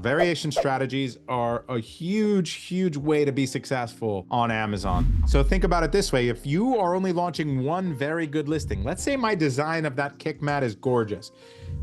Variation strategies are a huge way to be successful on Amazon. So think about it this way. If you are only launching one very good listing, let's say my design of that kick mat is gorgeous.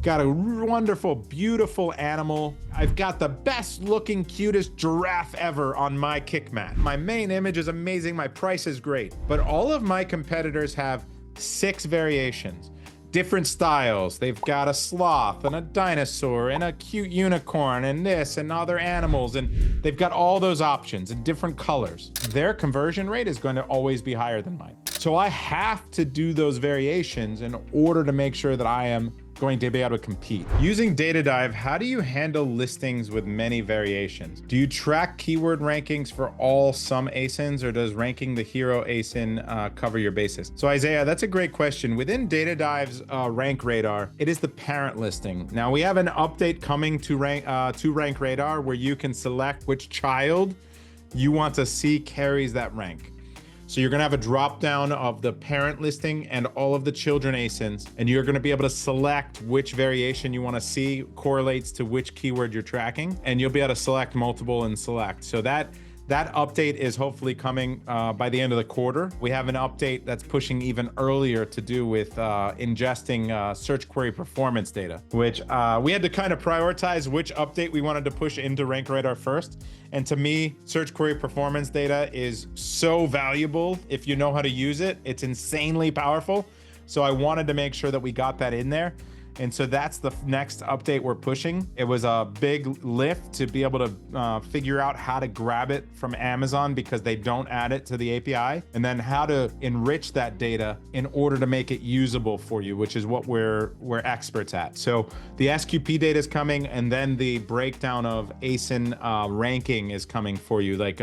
Got a wonderful, beautiful animal. I've got the best looking, cutest giraffe ever on my kick mat. My main image is amazing. My price is great. But all of my competitors have 6 variations. Different styles. They've got a sloth and a dinosaur and a cute unicorn and this and other animals, and they've got all those options in different colors. Their conversion rate is going to always be higher than mine. So I have to do those variations in order to make sure that I am going to be able to compete. Using Data Dive, how do you handle listings with many variations? Do you track keyword rankings for all some ASINs, or does ranking the hero ASIN cover your basis? So Isaiah, that's a great question. Within Data Dive's Rank Radar, it is the parent listing. Now we have an update coming to Rank Radar where you can select which child you want to see carries that rank. So you're gonna have a drop down of the parent listing and all of the children ASINs, and you're gonna be able to select which variation you wanna see correlates to which keyword you're tracking, and you'll be able to select multiple and select. So that update is hopefully coming by the end of the quarter. We have an update that's pushing even earlier to do with ingesting search query performance data, which we had to kind of prioritize which update we wanted to push into Rank Radar first. And to me, search query performance data is so valuable if you know how to use it. It's insanely powerful. So I wanted to make sure that we got that in there. And so that's the next update we're pushing. It was a big lift to be able to figure out how to grab it from Amazon because they don't add it to the API, and then how to enrich that data in order to make it usable for you, which is what we're experts at. So the SQP data is coming, and then the breakdown of ASIN ranking is coming for you, like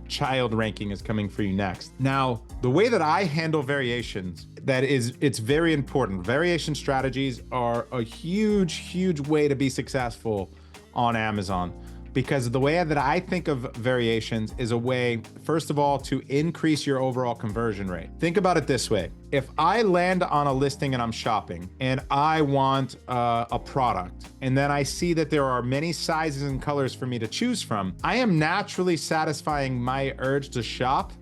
child ranking is coming for you next. Now, the way that I handle variations, it's very important. Variation strategies are a huge way to be successful on Amazon, because the way that I think of variations is a way, first of all, to increase your overall conversion rate. Think about it this way. If I land on a listing and I'm shopping and I want a product, and then I see that there are many sizes and colors for me to choose from, I am naturally satisfying my urge to shop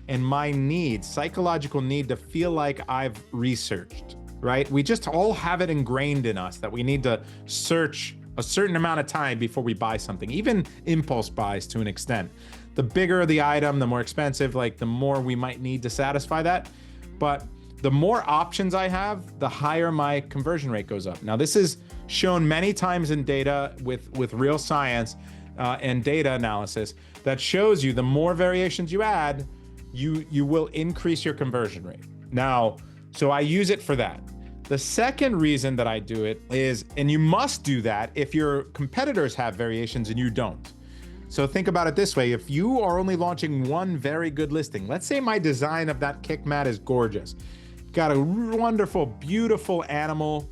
and my need, psychological need to feel like I've researched, right? We just all have it ingrained in us that we need to search a certain amount of time before we buy something, even impulse buys to an extent. The bigger the item, the more expensive, like the more we might need to satisfy that. But the more options I have, the higher my conversion rate goes up. Now, this is shown many times in data with real science and data analysis that shows you the more variations you add, you will increase your conversion rate. Now, so I use it for that. The second reason that I do it is, and you must do that if your competitors have variations and you don't. So think about it this way. If you are only launching one very good listing, let's say my design of that kick mat is gorgeous. Got a wonderful, beautiful animal.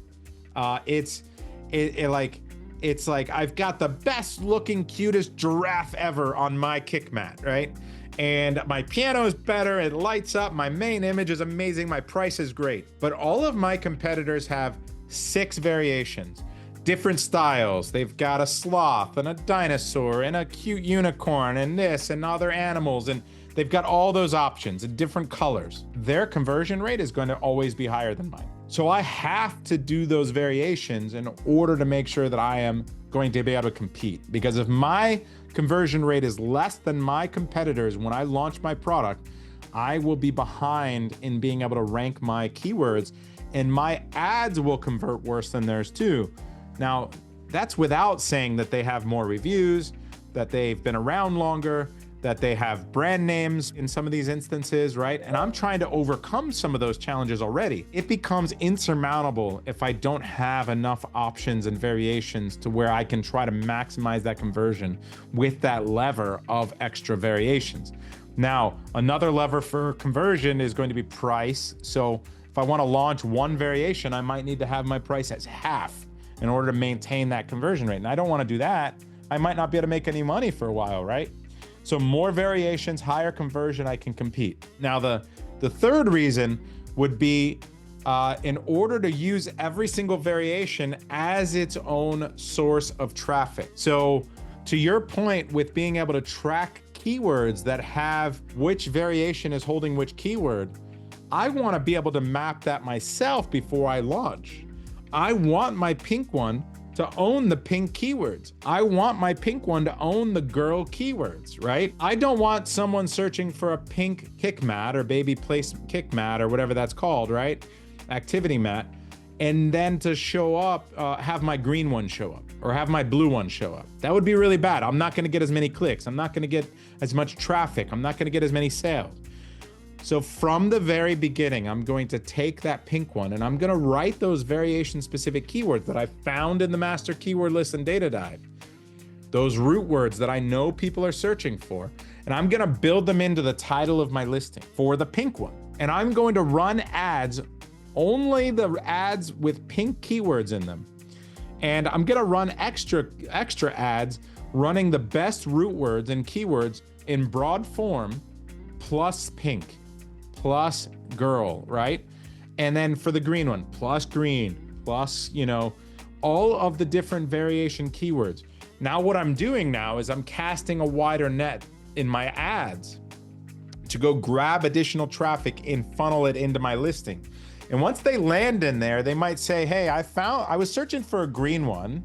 It's like I've got the best looking, cutest giraffe ever on my kick mat, right? And my piano is better, it lights up, my main image is amazing, my price is great. But all of my competitors have 6 variations, different styles. They've got a sloth and a dinosaur and a cute unicorn and this and other animals, and they've got all those options in different colors. Their conversion rate is going to always be higher than mine. So I have to do those variations in order to make sure that I am going to be able to compete. Because if my conversion rate is less than my competitors when I launch my product, I will be behind in being able to rank my keywords, and my ads will convert worse than theirs too. Now, that's without saying that they have more reviews, that they've been around longer, that they have brand names in some of these instances, right? And I'm trying to overcome some of those challenges already. It becomes insurmountable if I don't have enough options and variations to where I can try to maximize that conversion with that lever of extra variations. Now, another lever for conversion is going to be price. So if I want to launch one variation, I might need to have my price as half in order to maintain that conversion rate. And I don't want to do that. I might not be able to make any money for a while, right? So more variations, higher conversion, I can compete. Now, the third reason would be in order to use every single variation as its own source of traffic. So to your point with being able to track keywords that have which variation is holding which keyword, I want to be able to map that myself before I launch. I want my pink one to own the pink keywords. I want my pink one to own the girl keywords, right? I don't want someone searching for a pink kick mat or baby place kick mat or whatever that's called, right? Activity mat. And then to show up, have my green one show up or have my blue one show up. That would be really bad. I'm not gonna get as many clicks. I'm not gonna get as much traffic. I'm not gonna get as many sales. So from the very beginning, I'm going to take that pink one and I'm gonna write those variation specific keywords that I found in the master keyword list and data dive, those root words that I know people are searching for, and I'm gonna build them into the title of my listing for the pink one. And I'm going to run ads, only the ads with pink keywords in them. And I'm gonna run extra ads running the best root words and keywords in broad form, plus pink, plus girl, right? And then for the green one, plus green, plus, all of the different variation keywords. Now what I'm doing now is I'm casting a wider net in my ads to go grab additional traffic and funnel it into my listing. And once they land in there, they might say, hey, I was searching for a green one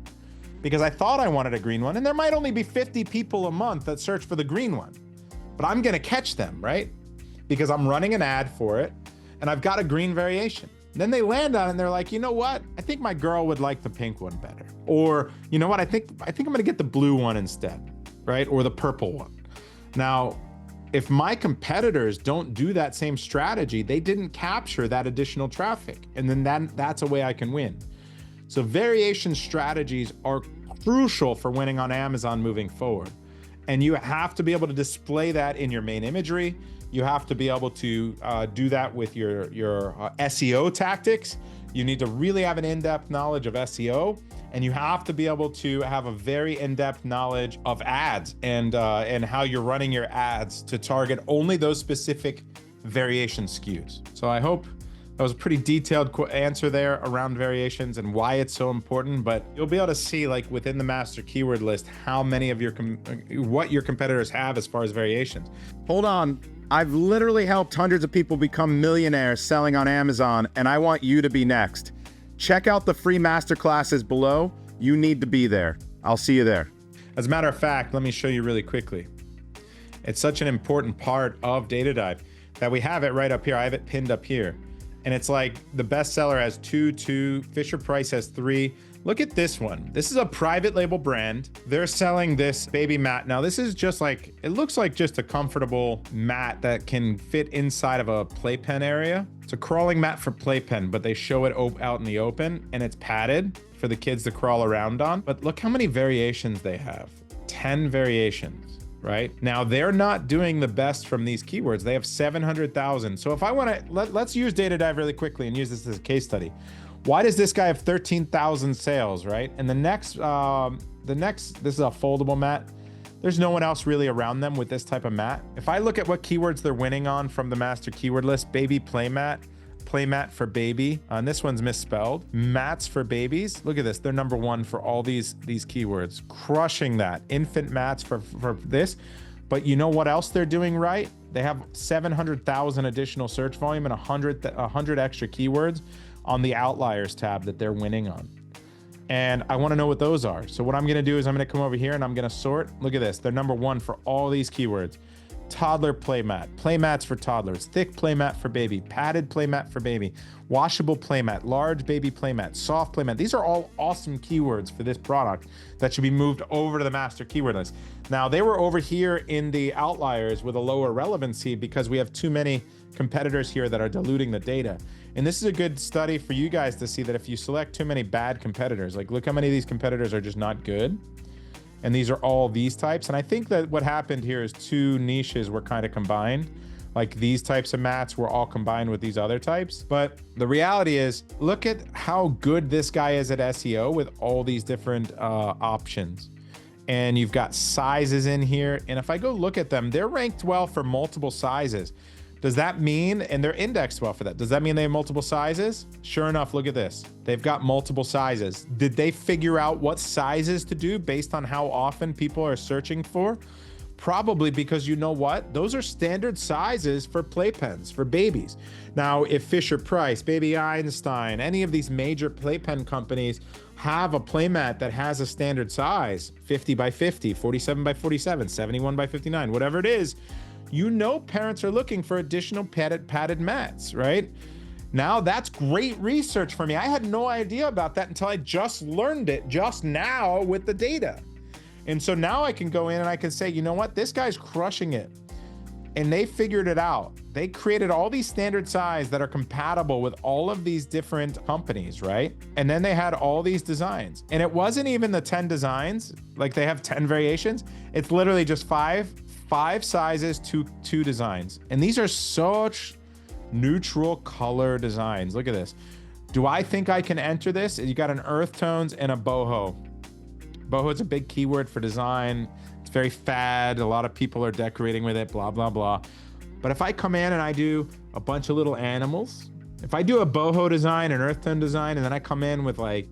because I thought I wanted a green one. And there might only be 50 people a month that search for the green one, but I'm gonna catch them, right? Because I'm running an ad for it and I've got a green variation. Then they land on it and they're like, you know what? I think my girl would like the pink one better. Or you know what? I think I'm gonna get the blue one instead, right? Or the purple one. Now, if my competitors don't do that same strategy, they didn't capture that additional traffic. And then that's a way I can win. So variation strategies are crucial for winning on Amazon moving forward. And you have to be able to display that in your main imagery. You have to be able to do that with your SEO tactics. You need to really have an in-depth knowledge of SEO, and you have to be able to have a very in-depth knowledge of ads and how you're running your ads to target only those specific variation SKUs. So I hope that was a pretty detailed answer there around variations and why it's so important, but you'll be able to see, like, within the master keyword list, how many of what your competitors have as far as variations. Hold on. I've literally helped hundreds of people become millionaires selling on Amazon, and I want you to be next. Check out the free masterclasses below. You need to be there. I'll see you there. As a matter of fact, let me show you really quickly. It's such an important part of Data Dive that we have it right up here. I have it pinned up here. And it's like the bestseller has 2, Fisher Price has 3. Look at this one. This is a private label brand. They're selling this baby mat. Now this is just like, it looks like just a comfortable mat that can fit inside of a playpen area. It's a crawling mat for playpen, but they show it out in the open and it's padded for the kids to crawl around on. But look how many variations they have. 10 variations. Right? Now they're not doing the best from these keywords. They have 700,000. So if I want to, let's use Data Dive really quickly and use this as a case study. Why does this guy have 13,000 sales, right? And the next, this is a foldable mat. There's no one else really around them with this type of mat. If I look at what keywords they're winning on from the master keyword list, baby playmat for baby, and this one's misspelled, mats for babies. Look at this, they're number 1 for all these keywords, crushing that. Infant mats for this. But you know what else they're doing right? They have 700,000 additional search volume and 100 extra keywords on the outliers tab that they're winning on. And I want to know what those are. So what I'm going to do is I'm going to come over here and I'm going to sort. Look at this. They're number 1 for all these keywords. Toddler playmat, playmats for toddlers, thick playmat for baby, padded playmat for baby, washable playmat, large baby playmat, soft playmat. These are all awesome keywords for this product that should be moved over to the master keyword list. Now they were over here in the outliers with a lower relevancy because we have too many competitors here that are diluting the data. And this is a good study for you guys to see that if you select too many bad competitors, like look how many of these competitors are just not good. And these are all these types. And I think that what happened here is 2 niches were kind of combined. Like these types of mats were all combined with these other types. But the reality is, look at how good this guy is at SEO with all these different options. And you've got sizes in here. And if I go look at them, they're ranked well for multiple sizes. Does that mean, and they're indexed well for that, does that mean they have multiple sizes? Sure enough, look at this. They've got multiple sizes. Did they figure out what sizes to do based on how often people are searching for? Probably, because you know what? Those are standard sizes for playpens for babies. Now, if Fisher-Price, Baby Einstein, any of these major playpen companies have a playmat that has a standard size, 50 by 50, 47 by 47, 71 by 59, whatever it is, you know parents are looking for additional padded mats, right? Now, that's great research for me. I had no idea about that until I just learned it just now with the data. And so now I can go in and I can say, you know what? This guy's crushing it. And they figured it out. They created all these standard size that are compatible with all of these different companies, right? And then they had all these designs. And it wasn't even the 10 designs, like they have 10 variations. It's literally just five sizes, two designs. And these are such neutral color designs. Look at this. Do I think I can enter this? You got an earth tones and a boho. Boho is a big keyword for design. It's very fad. A lot of people are decorating with it, blah, blah, blah. But if I come in and I do a bunch of little animals, if I do a boho design, an earth tone design, and then I come in with like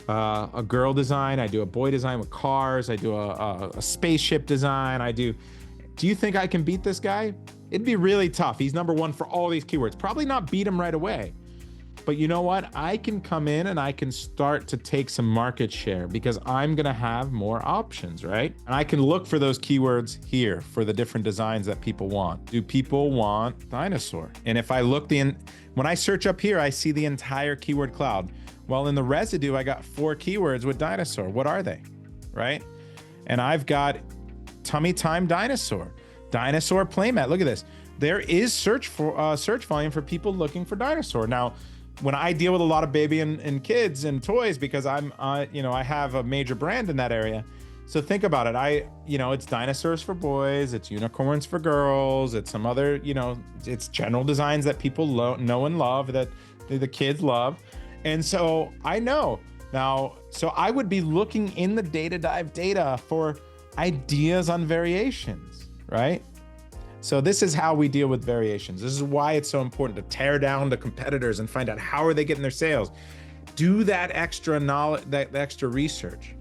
a girl design, I do a boy design with cars, I do a spaceship design, do you think I can beat this guy? It'd be really tough. He's number one for all these keywords. Probably not beat him right away. But you know what? I can come in and I can start to take some market share because I'm gonna have more options, right? And I can look for those keywords here for the different designs that people want. Do people want dinosaur? And if I look when I search up here, I see the entire keyword cloud. Well, in the residue, I got 4 keywords with dinosaur. What are they, right? And I've got tummy time dinosaur, dinosaur playmat. Look at this. There is search volume for people looking for dinosaur. Now, when I deal with a lot of baby and kids and toys, because I have a major brand in that area. So think about it. It's dinosaurs for boys, it's unicorns for girls, it's some other, it's general designs that people know and love, that the kids love. And so I know now, so I would be looking in the data dive data for ideas on variations, right? So this is how we deal with variations. This is why it's so important to tear down the competitors and find out how are they getting their sales. Do that extra knowledge, that extra research.